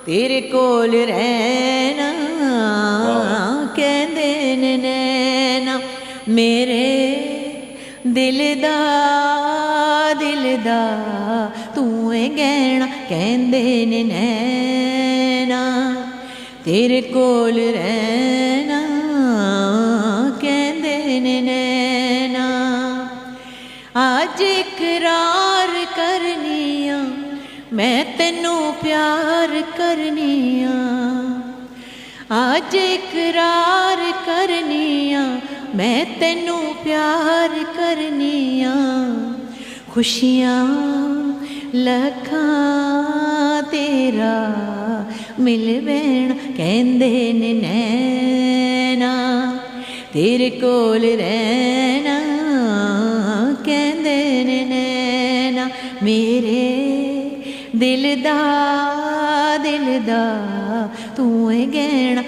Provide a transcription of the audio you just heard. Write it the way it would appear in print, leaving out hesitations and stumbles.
تیرے کول رہنا کہندے نے نینا میرے دل دا تو اے گہنا کہندے نے نینا تیرے کول رہنا کہندے نے نینا آج اقرار کرنیاں میں تینوں پیار کرنیاں آج اقرار کرنیاں میں تینوں پیار کرنیاں خوشیاں لکھاں تیرا مل بینا کہندے نے نینا تیرے کول رہنا کہندے نے نینا میرے دل دا تو اے گہنا